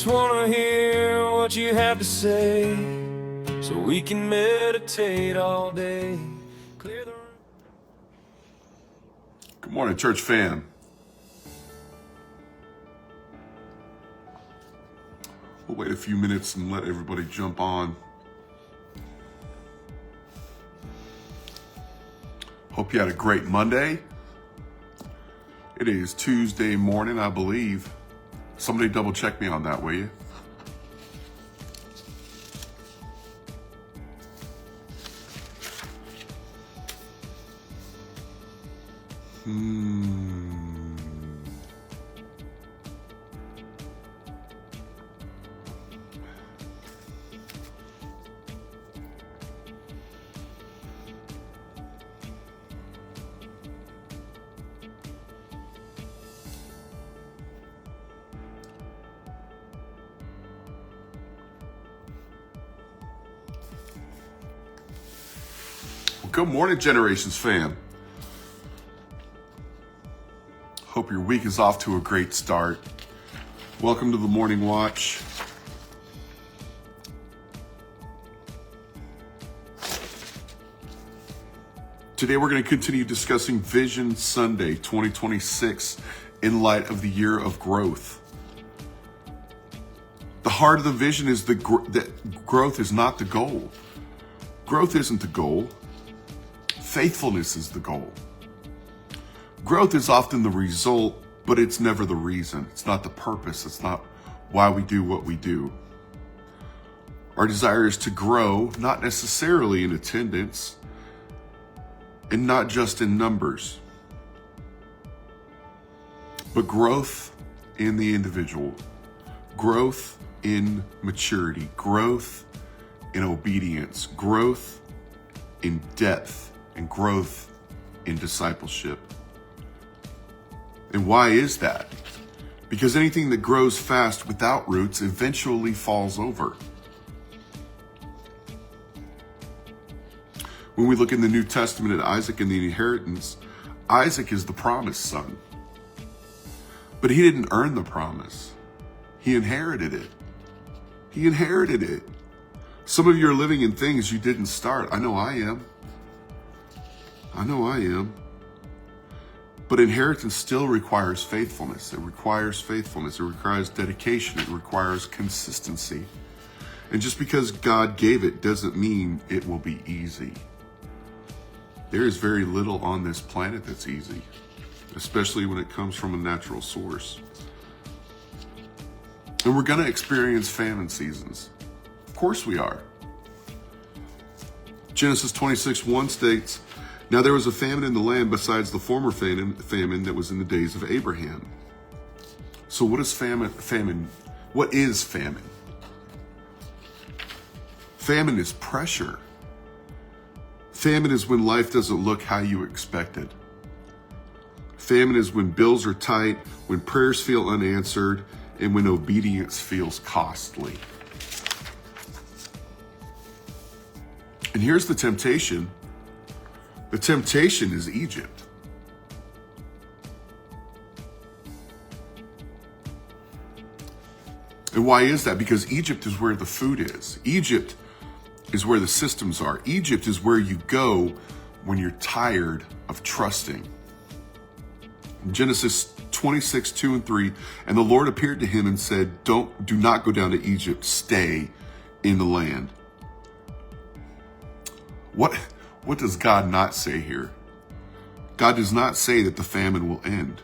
just wanna hear what you have to say, so we can meditate all day. Clear the room. Good morning, church fam. We'll wait a few minutes and let everybody jump on. Hope you had a great Monday. It is Tuesday morning, I believe. Somebody double check me on that, will you? Good morning, Generations fam. Hope your week is off to a great start. Welcome to the Morning Watch. Today we're going to continue discussing Vision Sunday 2026 in light of the year of growth. The heart of the vision is that growth is not the goal. Growth isn't the goal. Faithfulness is the goal. Growth is often the result, but it's never the reason. It's not the purpose. It's not why we do what we do. Our desire is to grow, not necessarily in attendance, and not just in numbers, but growth in the individual, growth in maturity, growth in obedience, growth in depth, and growth in discipleship. And why is that? Because anything that grows fast without roots eventually falls over. When we look in the New Testament at Isaac and the inheritance, Isaac is the promised son. But he didn't earn the promise. He inherited it. He inherited it. Some of you are living in things you didn't start. I know I am. But inheritance still requires faithfulness. It requires faithfulness. It requires dedication. It requires consistency. And just because God gave it doesn't mean it will be easy. There is very little on this planet that's easy, especially when it comes from a natural source. And we're going to experience famine seasons. Of course we are. Genesis 26:1 states, "Now there was a famine in the land besides the former famine that was in the days of Abraham." So what is famine? What is famine? Famine is pressure. Famine is when life doesn't look how you expected. Famine is when bills are tight, when prayers feel unanswered, and when obedience feels costly. And here's the temptation. The temptation is Egypt. And why is that? Because Egypt is where the food is. Egypt is where the systems are. Egypt is where you go when you're tired of trusting. In Genesis 26:2-3, "And the Lord appeared to him and said, do not go down to Egypt, stay in the land." What does God not say here? God does not say that the famine will end.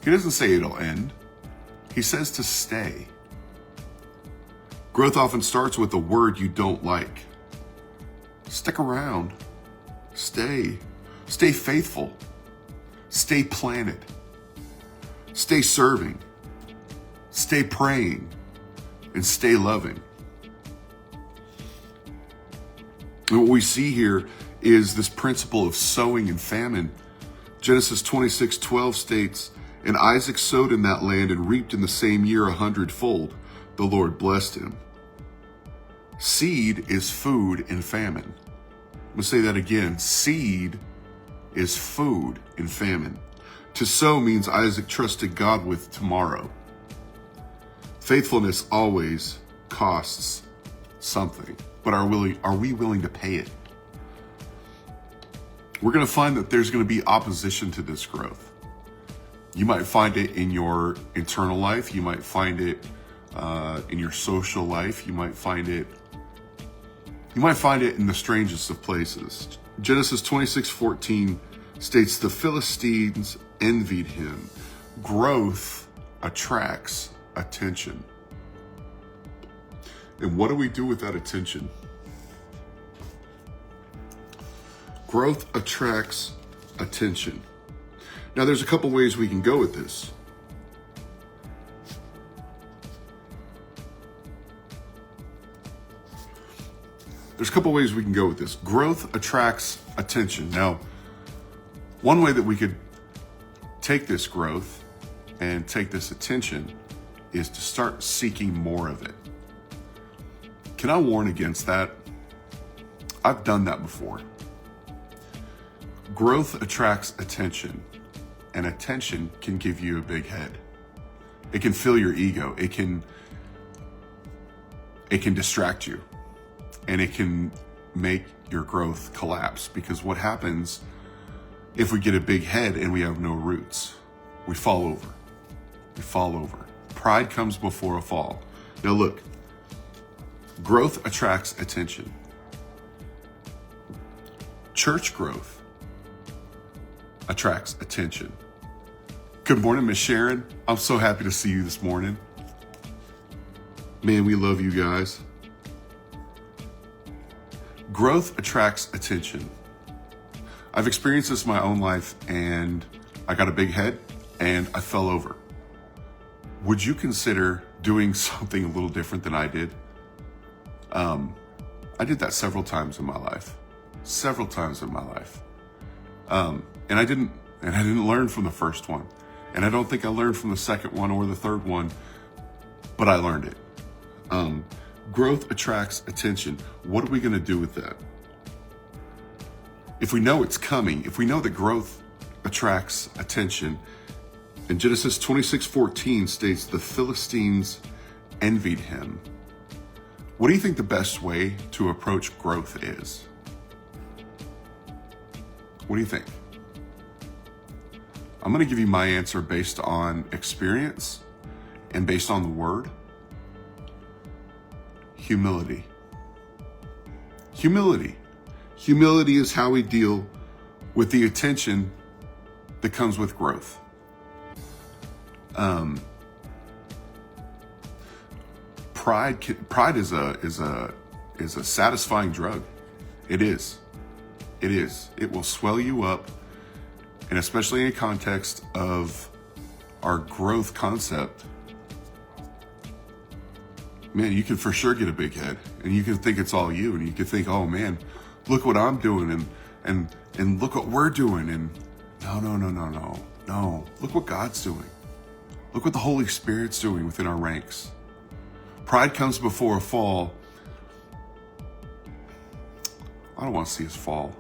He doesn't say it'll end. He says to stay. Growth often starts with a word you don't like. Stick around. Stay. Stay faithful. Stay planted. Stay serving. Stay praying. And stay loving. And what we see here is this principle of sowing and famine. Genesis 26:12 states, "And Isaac sowed in that land and reaped in the same year 100-fold. The Lord blessed him." Seed is food in famine. I'm going to say that again. Seed is food in famine. To sow means Isaac trusted God with tomorrow. Faithfulness always costs something, but are we willing to pay it? We're going to find that there's going to be opposition to this growth. You might find it in your internal life. You might find it in your social life. You might find it in the strangest of places. Genesis 26:14 states the Philistines envied him. Growth attracts attention. And what do we do with that attention? Growth attracts attention. Now, there's a couple ways we can go with this. Growth attracts attention. Now, one way that we could take this growth and take this attention is to start seeking more of it. Can I warn against that? I've done that before. Growth attracts attention, and attention can give you a big head. It can fill your ego. It can distract you, and it can make your growth collapse, because what happens if we get a big head and we have no roots? We fall over. Pride comes before a fall. Now look, growth attracts attention. Church growth attracts attention. Good morning, Miss Sharon. I'm so happy to see you this morning. Man, we love you guys. Growth attracts attention. I've experienced this in my own life, and I got a big head and I fell over. Would you consider doing something a little different than I did? I did that several times in my life. And I didn't learn from the first one. And I don't think I learned from the second one or the third one, but I learned it. Growth attracts attention. What are we going to do with that? If we know it's coming, if we know that growth attracts attention, and Genesis 26:14 states the Philistines envied him. What do you think the best way to approach growth is? What do you think? I'm going to give you my answer based on experience and based on the word. Humility. Humility is how we deal with the attention that comes with growth. Pride is a satisfying drug. It is. It will swell you up, and especially in a context of our growth concept, man, you can for sure get a big head, and you can think it's all you, and you can think, oh man, look what I'm doing, and look what we're doing, and no. Look what God's doing. Look what the Holy Spirit's doing within our ranks. Pride comes before a fall. I don't want to see us fall.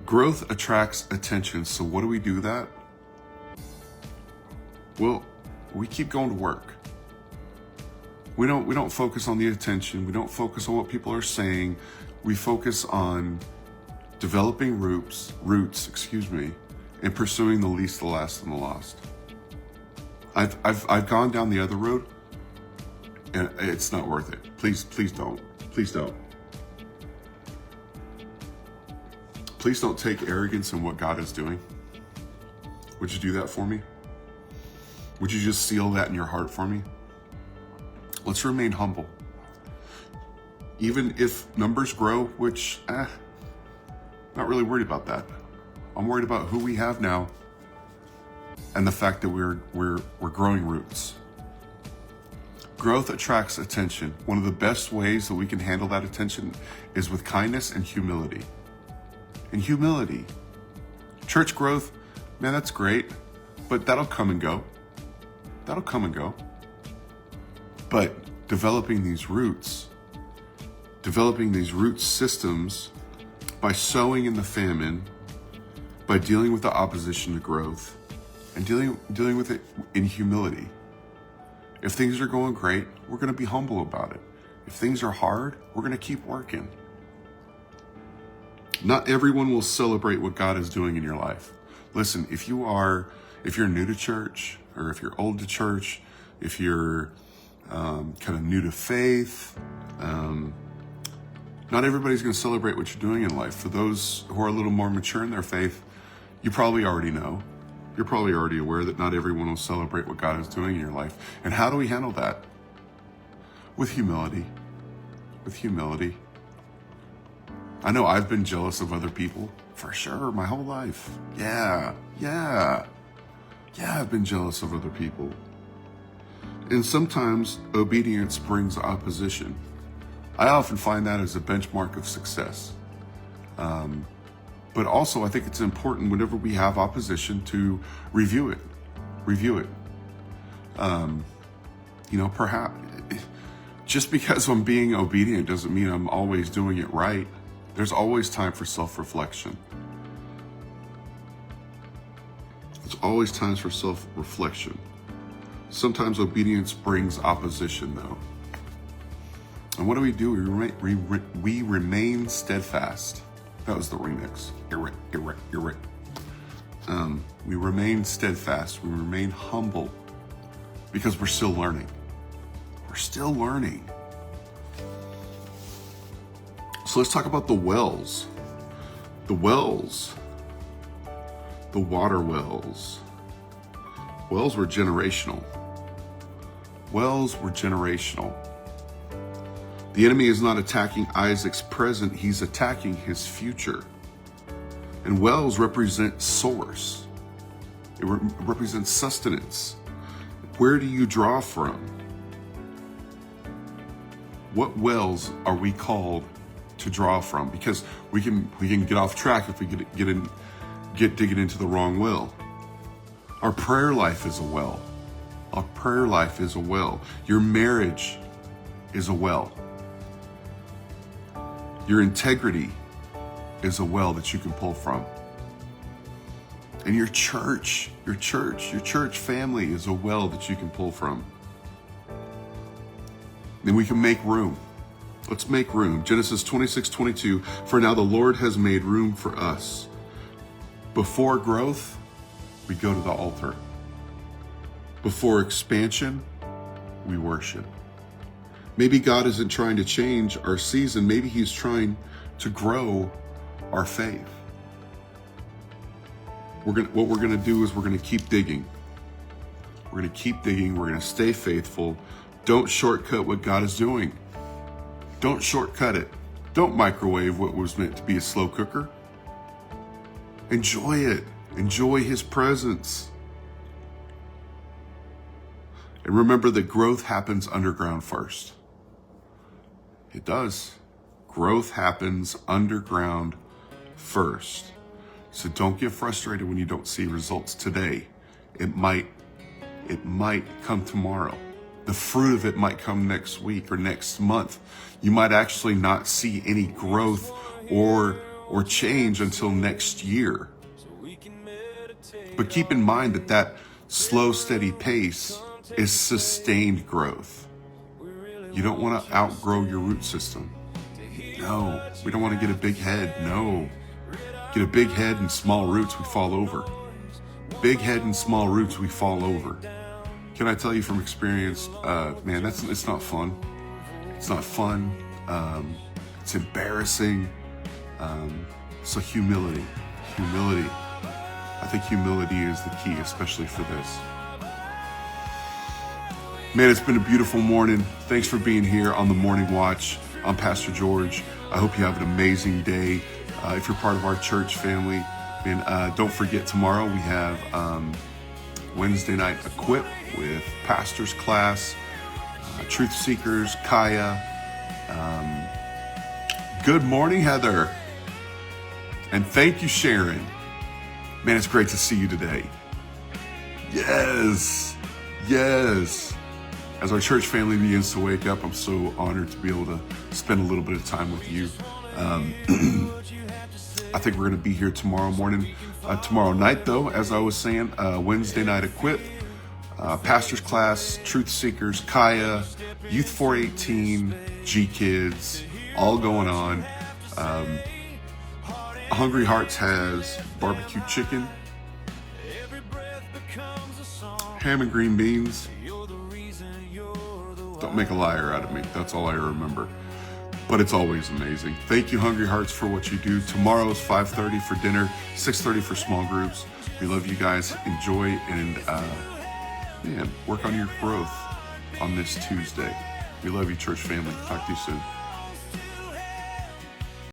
Growth attracts attention. So what do we do that? Well, we keep going to work. We don't focus on the attention. We don't focus on what people are saying. We focus on developing roots, and pursuing the least, the last, and the lost. I've gone down the other road, and it's not worth it. Please don't. Please don't take arrogance in what God is doing. Would you do that for me? Would you just seal that in your heart for me? Let's remain humble. Even if numbers grow, which, not really worried about that. I'm worried about who we have now and the fact that we're growing roots. Growth attracts attention. One of the best ways that we can handle that attention is with kindness and humility. Church growth, man, that's great, but that'll come and go. But developing these root systems by sowing in the famine, by dealing with the opposition to growth, and dealing with it in humility. If things are going great, we're going to be humble about it. If things are hard, we're going to keep working. Not everyone will celebrate what God is doing in your life. Listen, if you're new to church, or if you're old to church, if you're kind of new to faith, not everybody's going to celebrate what you're doing in life. For those who are a little more mature in their faith, you probably already know. You're probably already aware that not everyone will celebrate what God is doing in your life. And how do we handle that? With humility. With humility. I know I've been jealous of other people, for sure, my whole life. Yeah, I've been jealous of other people. And sometimes obedience brings opposition. I often find that as a benchmark of success. But also, I think it's important whenever we have opposition to review it. Perhaps just because I'm being obedient doesn't mean I'm always doing it right. There's always time for self-reflection. There's always times for self-reflection. Sometimes obedience brings opposition, though. And what do? We remain steadfast. That was the remix. You're right. We remain steadfast. We remain humble because we're still learning. We're still learning. So let's talk about the wells. The wells. The water wells. Wells were generational. Wells were generational. The enemy is not attacking Isaac's present, he's attacking his future. And wells represent source. It represents sustenance. Where do you draw from? What wells are we called to draw from? Because we can get off track if we get digging into the wrong well. Our prayer life is a well. Our prayer life is a well. Your marriage is a well. Your integrity is a well that you can pull from. And your church family is a well that you can pull from. Then we can make room. Let's make room. Genesis 26:22, for now the Lord has made room for us. Before growth, we go to the altar. Before expansion, we worship. Maybe God isn't trying to change our season. Maybe he's trying to grow our faith. What we're going to do is we're going to keep digging. We're going to keep digging. We're going to stay faithful. Don't shortcut what God is doing. Don't shortcut it. Don't microwave what was meant to be a slow cooker. Enjoy it. Enjoy his presence. And remember that growth happens underground first. It does. Growth happens underground first. So don't get frustrated when you don't see results today. It might come tomorrow. The fruit of it might come next week or next month. You might actually not see any growth or change until next year. But keep in mind that slow, steady pace is sustained growth. You don't want to outgrow your root system. No, we don't want to get a big head. No. Get a big head and small roots, we fall over. Big head and small roots, we fall over. Can I tell you from experience, man, it's not fun. It's not fun. It's embarrassing. So humility. I think humility is the key, especially for this. Man, it's been a beautiful morning. Thanks for being here on the Morning Watch. I'm Pastor George. I hope you have an amazing day. If you're part of our church family, man, don't forget tomorrow we have Wednesday night Equip with Pastor's Class, Truth Seekers, Kaya. Good morning, Heather. And thank you, Sharon. Man, it's great to see you today. Yes. As our church family begins to wake up, I'm so honored to be able to spend a little bit of time with you. I think we're going to be here tomorrow morning. Tomorrow night, though, as I was saying, Wednesday night Equip. Pastor's Class, Truth Seekers, Kaya, Youth 418, G Kids, all going on. Hungry Hearts has barbecue chicken, ham and green beans. Don't make a liar out of me. That's all I remember. But it's always amazing. Thank you, Hungry Hearts, for what you do. Tomorrow is 5:30 for dinner, 6:30 for small groups. We love you guys. Enjoy and work on your growth on this Tuesday. We love you, church family. Talk to you soon.